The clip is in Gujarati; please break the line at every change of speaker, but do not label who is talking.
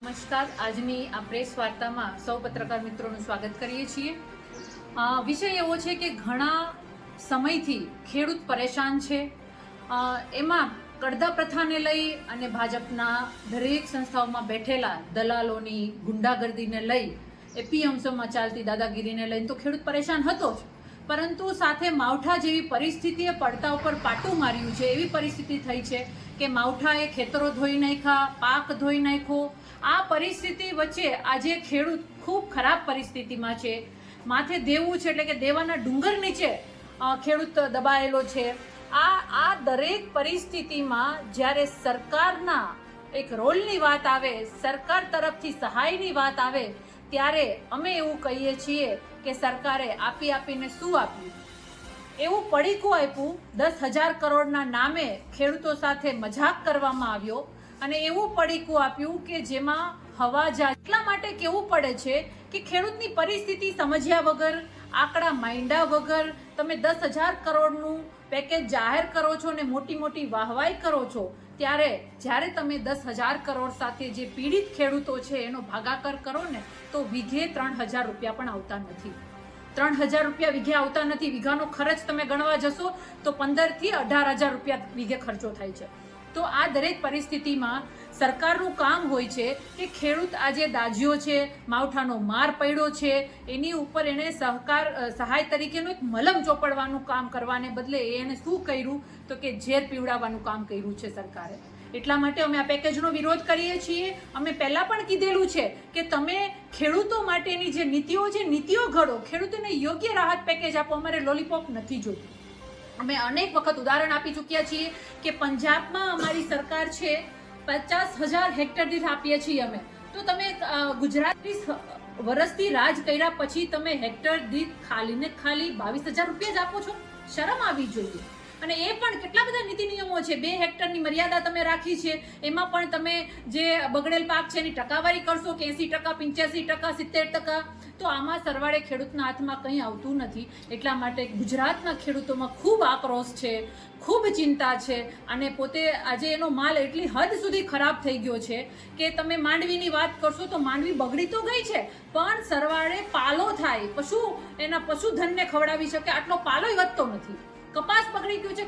નમસ્કાર. આજની આ પ્રેસ વાર્તામાં સૌ પત્રકાર મિત્રોનું સ્વાગત કરીએ છીએ. વિષય એવો છે કે ઘણા સમયથી ખેડૂત પરેશાન છે. એમાં કડદા પ્રથાને લઈ અને ભાજપના દરેક સંસ્થાઓમાં બેઠેલા દલાલોની ગુંડાગર્દીને લઈ એપીએમસીમાં ચાલતી દાદાગીરીને લઈને તો ખેડૂત પરેશાન હતો જ, પરંતુ સાથે માવઠા જેવી પરિસ્થિતિએ પડતા ઉપર પાટું માર્યું છે. એવી પરિસ્થિતિ થઈ છે કે માવઠાએ ખેતરો ધોઈ નાખ્યા, પાક ધોઈ નાખ્યો. આ પરિસ્થિતિ વચ્ચે આજે ખેડૂત ખૂબ ખરાબ પરિસ્થિતિમાં છે. માથે દેવું છે, એટલે કે દેવાના ડુંગર નીચે ખેડૂત દબાયેલો છે. આ દરેક પરિસ્થિતિમાં જ્યારે સરકારના એક રોલની વાત આવે, સરકાર તરફથી સહાયની વાત આવે, ત્યારે અમે એવું કહીએ છીએ કે સરકારે આપીને શું આપ્યું? એવું પડીકું આપ્યું, 10,000 કરોડના નામે ખેડૂતો સાથે મજાક કરવામાં આવ્યો અને એવું પડીકું આપ્યું કે જેમાં હવા જાય. એટલા માટે કહેવું પડે છે કે ખેડૂતની પરિસ્થિતિ સમજ્યા વગર, આંકડા માંડ્યા વગર તમે 10,000 કરોડનું પેકેજ જાહેર કરો છો અને મોટી વાહવાઈ કરો છો, ત્યારે જ્યારે તમે 10,000 કરોડ સાથે જે પીડિત ખેડૂતો છે એનો ભાગાકાર કરો ને, તો વીઘે 3,000 રૂપિયા પણ આવતા નથી. 3,000 રૂપિયા વીઘે આવતા નથી. વીઘાનો ખર્ચ તમે ગણવા જશો તો 15,000 થી 18,000 રૂપિયા વીઘે ખર્ચો થાય છે. તો આ દરેક પરિસ્થિતિમાં સરકારનું કામ હોય છે કે ખેડૂત આજે દાજ્યો છે, માવઠાનો માર પડ્યો છે, એની ઉપર એણે સહાય તરીકેનું એક મલમ ચોપડવાનું કામ કરવાને બદલે એણે શું કર્યું તો કે ઝેર પીવડાવવાનું કામ કર્યું છે સરકારે. એટલા માટે અમે આ પેકેજનો વિરોધ કરીએ છીએ. અમે પહેલા પણ કીધેલું છે કે તમે ખેડૂતો માટેની જે નીતિઓ છે, નીતિઓ ઘડો, ખેડૂતોને યોગ્ય રાહત પેકેજ આપો. અમારે લોલીપોપ નથી જોતું. અમે અનેક વખત ઉદાહરણ આપી ચૂક્યા છીએ કે પંજાબમાં અમારી સરકાર છે 50,000 હેક્ટર દીઠ આપીએ છીએ અમે. તો તમે ગુજરાત 20 વર્ષથી રાજ કર્યા પછી તમે હેક્ટર દીઠ ખાલી 22,000 રૂપિયા જ આપો છો? શરમ આવી જોઈએ. અને એ પણ કેટલા બધા નીતિ નિયમો છે. 2 હેક્ટરની મર્યાદા તમે રાખી છે. એમાં પણ તમે જે બગડેલ પાક છે એની ટકાવારી કરશો કે 80%, 85%, 70%. તો આમાં સરવાળે ખેડૂતના હાથમાં કંઈ આવતું નથી. એટલા માટે ગુજરાતના ખેડૂતોમાં ખૂબ આક્રોશ છે, ખૂબ ચિંતા છે. અને પોતે આજે એનો માલ એટલી હદ સુધી ખરાબ થઈ ગયો છે કે તમે માંડવીની વાત કરશો તો માંડવી બગડી તો ગઈ છે, પણ સરવાળે પાલો થાય, પશુધનને ખવડાવી શકે આટલો પાલોય વધતો નથી. કપાસ બગડી ગયો છે.